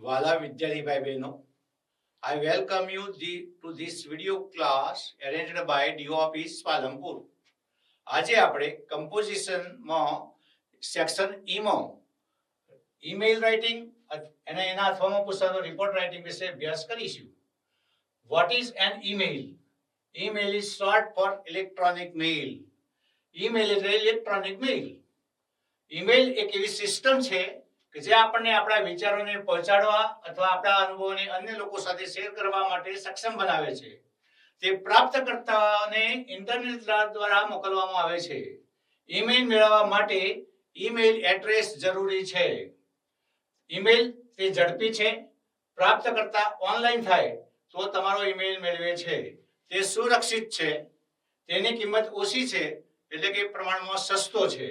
Wala Vidyarthi Bhai Beno, I welcome you to this video class arranged by DO Office Palampur. આજે આપણે કમ્પોઝિશનમાં section ઈમાં email writing અને એના અથવામાં પૂછાતો report writing વિશે અભ્યાસ કરીશું. What is an email? Email is short for electronic mail. Email એટલે electronic mail. Email એક એવી સિસ્ટમ છે કે જે આપણને આપણા વિચારોને પહોંચાડવા અથવા આપણા અનુભવોને અન્ય લોકો સાથે શેર કરવા માટે સક્ષમ બનાવે છે. તે પ્રાપ્તકર્તાને ઇન્ટરનેટ દ્વારા મોકલવામાં આવે છે. ઈમેલ મેળવવા માટે ઈમેલ એડ્રેસ જરૂરી છે. ઈમેલ તે ઝડપી છે. પ્રાપ્તકર્તા ઓનલાઈન થાય તો તમારો ઈમેલ મેળવે છે. તે સુરક્ષિત છે. તેની કિંમત ઓછી છે એટલે કે પ્રમાણમાં સસ્તો છે.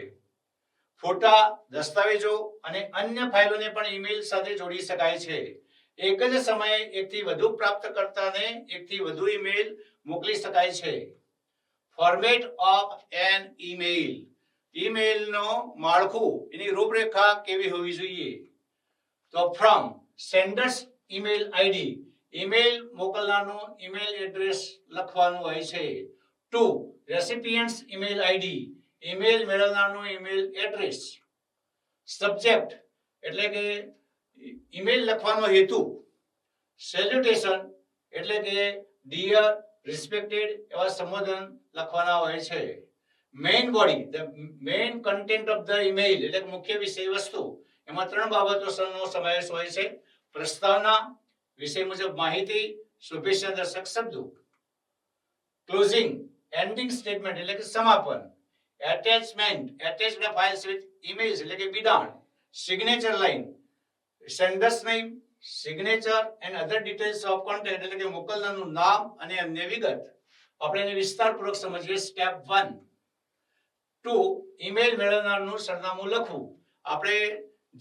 ફોટા, દસ્તાવેજો અને અન્ય ફાઇલોને પણ ઈમેલ સાથે જોડી શકાય છે. એક જ સમયે એકથી વધુ પ્રાપ્તકર્તાને એકથી વધુ ઈમેલ મોકલી શકાય છે. Format of an email. ઈમેલનો માળખું, એની રૂપરેખા કેવી હોવી જોઈએ? તો from sender's email ID, email મોકલનારનું ઈમેલ એડ્રેસ લખવાનું હોય છે. To recipient's email ID, email મેળવનારનું ઈમેલ એડ્રેસ. સબ્જેક્ટ એટલે કે ઈમેલ લખવાનો હેતુ. સેલ્યુટેશન એટલે કે ડિયર, રિસ્પેક્ટેડ એવા સંબોધન લખવાના હોય છે. Main body, the main content of the email એટલે મુખ્ય વિષય વસ્તુ. એમાં ત્રણ બાબતોનો સમાવેશ હોય છે: પ્રસ્તાવના, વિષય મુજબ માહિતી, શુભેચ્છા દર્શક શબ્દો. ક્લોઝિંગ, એન્ડિંગ સ્ટેટમેન્ટ એટલે કે સમાપન. attachment, attach the files with emails એટલે કે બિડાણ. signature line, senders name, signature and other details of contact એટલે કે મોકલનારનું નામ અને અન્ય વિગત. આપણે એને વિસ્તારપૂર્વક સમજીએ. સ્ટેપ 1. 2. ઈમેલ મેળવનારનું સરનામું લખવું. આપણે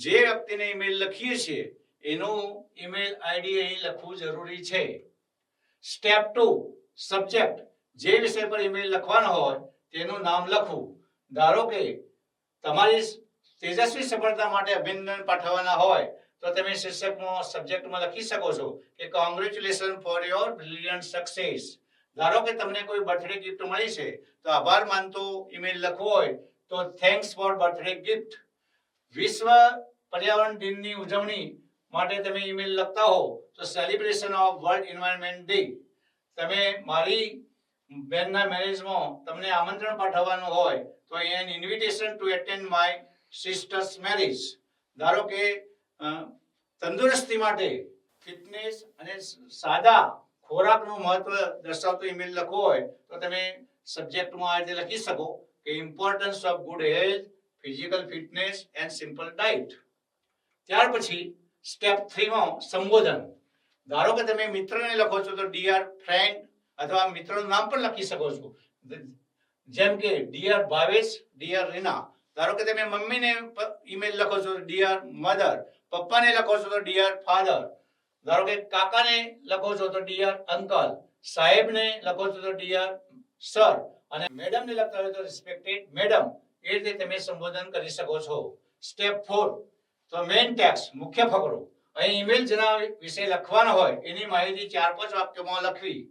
જે વ્યક્તિને ઈમેલ લખીએ છીએ એનું ઈમેલ આઈડી અહીં લખવું જરૂરી છે. સ્ટેપ 2. સબ્જેક્ટ, જે વિષય પર ઈમેલ લખવાનો હોય તેનું નામ લખવું. ધારો કે તમારી તેજસ્વી સફળતા માટે અભિનંદન પાઠવવાના હોય તો તમે શીર્ષકમાં સબ્જેક્ટમાં લખી શકો છો કે congratulation for your brilliant success. ધારો કે તમને કોઈ બર્થડે ગિફ્ટ મળી છે તો આભાર માનતો ઈમેલ લખવો હોય તો થેન્ક્સ ફોર બર્થડે ગિફ્ટ. વિશ્વ પર્યાવરણ દિનની ઉજવણી માટે તમે ઈમેલ લખતા હો તો celebration of world environment day. તમે મારી બેનના મેરેજમાં તમને આમંત્રણ પાઠવવાનું હોય તો an invitation to attend my sister's marriage. ધારો કે તંદુરસ્તી માટે, ફિટનેસ અને સાદા ખોરાકનું મહત્વ દર્શાવતો ઈમેલ લખવો હોય તો તમે સબ્જેક્ટમાં આ રીતે લખી શકો કે importance of good health, physical fitness and simple diet. ત્યાર પછી સ્ટેપ 3 માં સંબોધન. ધારો કે તમે મિત્રને લખો છો તો ડિયર ફ્રેન્ડ અથવા મિત્રનું નામ પણ લખી શકો છો. જેમ કે ડિયર ભાવેશ, ડિયર રીના. ધારો કે તમે મમ્મીને ઈમેલ લખો છો ડિયર મધર, પપ્પાને લખો છો તો ડિયર ફાધર. ધારો કે કાકાને લખો છો તો ડિયર અંકલ, સાહેબને લખો છો તો ડિયર સર, અને મેડમને લખતા હોય તો રિસ્પેક્ટેડ મેડમ. એ રીતે તમે સંબોધન કરી શકો છો. સ્ટેપ 4 તો મેઇન ટેક્સ્ટ, મુખ્ય ફકરો. અહીં ઈમેલ જેના વિશે લખવાનો હોય એની માહિતી 4-5 વાક્યોમાં લખવી.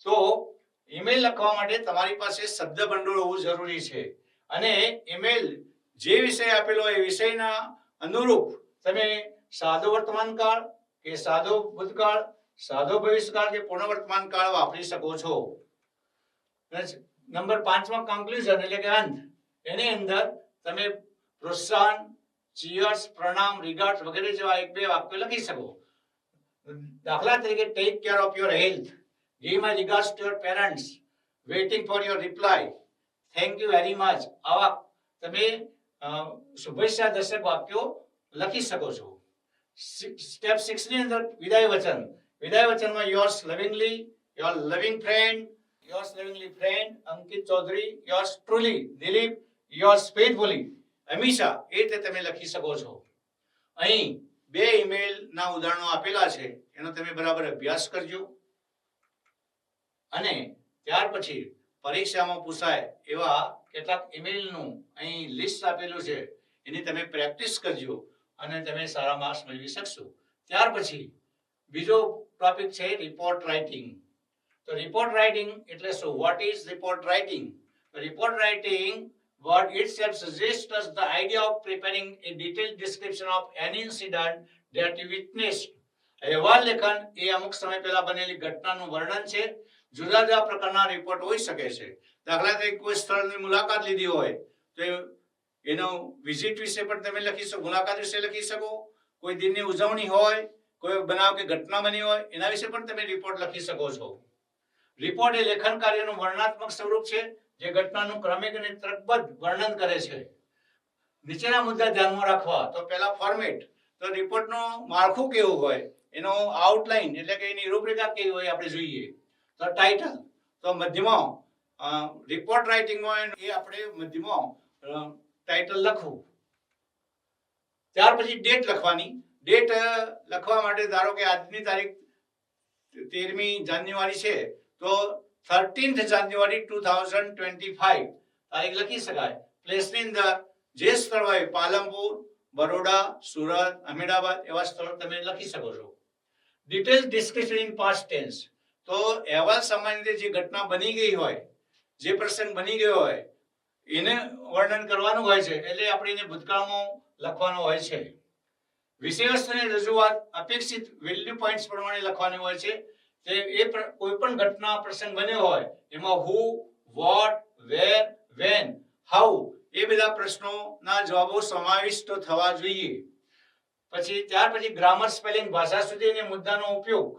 તો ઈમેલ લખવા માટે તમારી પાસે શબ્દ ભંડોળ હોવું જરૂરી છે અને ઈમેલ જે વિષય આપેલો હોય એ વિષયના અનુરૂપ તમે સાદો વર્તમાનકાળ કે સાદો ભૂતકાળ, સાદો ભવિષ્યકાળ કે પૂર્ણ વર્તમાનકાળ વાપરી શકો છો. નંબર 5 માં કન્ક્લુઝન એટલે કે અંત. એની અંદર તમે પ્રોત્સાહન, ચીયર્સ, પ્રણામ, રિગાર્ડ્સ વગેરે જેવા 1-2 વાક્યો લખી શકો. દાખલા તરીકે take care of your health, give my regards to your parents, waiting for your reply, thank you very much. આવા તમે શુભેચ્છા દર્શક વાક્યો લખી શકો છો. સ્ટેપ 6 ની અંદર વિદાય વચન. વિદાય વચનમાં yours lovingly, your loving friend, yours lovingly friend Ankit Chaudhary, yours truly Dilip, yours faithfully Amisha. એ રીતે તમે લખી શકો છો. અહીં 2 ઈમેલના ઉદાહરણો આપેલા છે, એનો તમે બરાબર અભ્યાસ કરજો અને ત્યાર પછી પરીક્ષામાં પૂછાય એવા કેટલાક ઈમેલનું અહીં લિસ્ટ આપેલું છે, એની તમે પ્રેક્ટિસ કરજો અને તમે સારા માર્ક્સ મેળવી શકશો. ત્યાર પછી બીજો ટોપિક છે રિપોર્ટ રાઇટિંગ. તો રિપોર્ટ રાઇટિંગ એટલે શું? What is report writing? Report writing word itself suggests us the idea of preparing a detailed description of any incident that you witnessed. અહેવાલ લેખન એ અમુક સમય પહેલા બનેલી ઘટનાનું વર્ણન છે. જુદા જુદા પ્રકારના રિપોર્ટ હોઈ શકે છે. દાખલા તરીકે કોઈ સ્થળની મુલાકાત લીધી હોય તો એનો વિઝિટ વિશે પણ તમે લખી શકો, મુલાકાત વિશે લખી શકો. કોઈ દિનની ઉજવણી હોય, કોઈ બનાવ કે ઘટના બની હોય, એના વિશે પણ તમે રિપોર્ટ લખી શકો છો. રિપોર્ટ એ લેખન કાર્યનું વર્ણનાત્મક સ્વરૂપ છે જે ઘટનાનું ક્રમિક અને તર્કબદ્ધ વર્ણન કરે છે. નીચેના મુદ્દા ધ્યાનમાં રાખવા. તો પહેલા ફોર્મેટ. તો રિપોર્ટનું માળખું કેવું હોય, એનો આઉટલાઈન એટલે કે એની રૂપરેખા કેવી હોય આપણે જોઈએ. તો ટાઇટલ. તો મધ્યમાં રિપોર્ટ રાઇટિંગમાં એ આપણે મધ્યમાં ટાઇટલ લખવું. ત્યાર પછી ડેટ લખવાની. ડેટ લખવા માટે ધારો કે આજની તારીખ 13મી જાન્યુઆરી છે તો 13th January 2025 તારીખ લખી શકાય. પ્લેસની અંદર જે સ્થળ હોય, પાલનપુર, બરોડા, સુરત, અહેમદાબાદ એવા સ્થળો તમે લખી શકો છો. Detail description in past tense. તો અહેવાલ સામાન્ય રીતે જે ઘટના બની ગઈ હોય, જે પ્રસંગ બની ગયો હોય એને વર્ણન કરવાનું હોય છે, એટલે આપણે એને ભૂતકાળમાં લખવાનો હોય છે. વિષય વસ્તુની રજૂઆત અપેક્ષિત વેલ્યુ પોઈન્ટ્સ પ્રમાણે લખવાની હોય છે. કોઈ પણ ઘટના પ્રસંગ બન્યો હોય એમાં હુ, વોટ, વેર, વેન, હાઉ એ બધા પ્રશ્નોના જવાબો સમાવિષ્ટ થવા જોઈએ. ત્યાર પછી ગ્રામર, સ્પેલિંગ, ભાષા શુદ્ધિ અને મુદ્દાનો ઉપયોગ.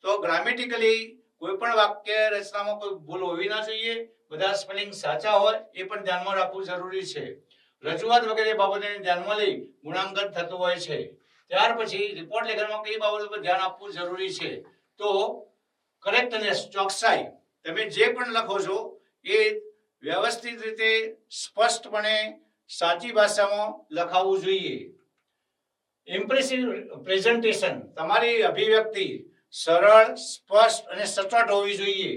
તો ગ્રામેટિકલી કોઈ પણ વાક્ય રચનામાં કોઈ ભૂલ હોવી ના જોઈએ. બધા સ્પેલિંગ સાચા હોય એ પણ ધ્યાનમાં રાખવું જરૂરી છે. રજૂઆત વગેરે બાબતોને ધ્યાનમાં લઈ ગુણાંકન થતું હોય છે. ત્યાર પછી રિપોર્ટ લેખનમાં કઈ બાબતો પર ધ્યાન આપવું જરૂરી છે? તો કરેક્ટનેસ, ચોકસાઈ. તમે જે પણ લખો છો એ વ્યવસ્થિત રીતે સ્પષ્ટપણે સાચી ભાષામાં લખાવવું જોઈએ. Impressive presentation. તમારી અભિવ્યક્તિ સરળ, સ્પષ્ટ અને સચોટ હોવી જોઈએ.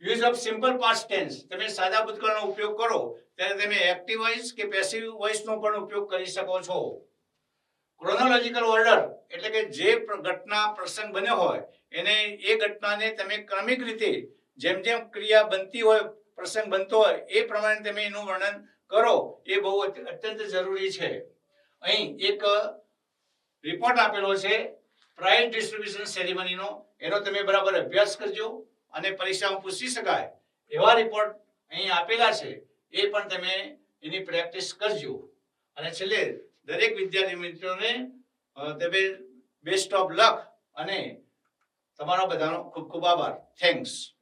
Use of simple past tense. તમે સાદા ભૂતકાળનો ઉપયોગ કરો ત્યારે તમે એક્ટિવ વોઇસ કે પેસિવ વોઇસનો પણ ઉપયોગ કરી શકો છો. ક્રોનોલોજીકલ ઓર્ડર એટલે કે જે ઘટના પ્રસંગ બન્યો હોય એને એ ઘટનાને તમે ક્રમિક રીતે જેમ જેમ ક્રિયા બનતી હોય, પ્રસંગ બનતો હોય એ પ્રમાણે તમે એનું વર્ણન કરો. એ બહુ અત્યંત જરૂરી છે. અહીં એક રિપોર્ટ આપેલો છે પ્રાઇઝ ડિસ્ટ્રીબ્યુશન સેરેમનીનો. એનો તમે બરાબર અભ્યાસ કરજો અને પરીક્ષામાં પૂછી શકાય એવા રિપોર્ટ અહીં આપેલા છે. એ પણ તમે એની પ્રેક્ટિસ કરજો. અને છેલ્લે દરેક વિદ્યાર્થી મિત્રોને તમે બેસ્ટ ઓફ લક અને તમારા બધાનો ખૂબ ખૂબ આભાર. થેન્ક્સ.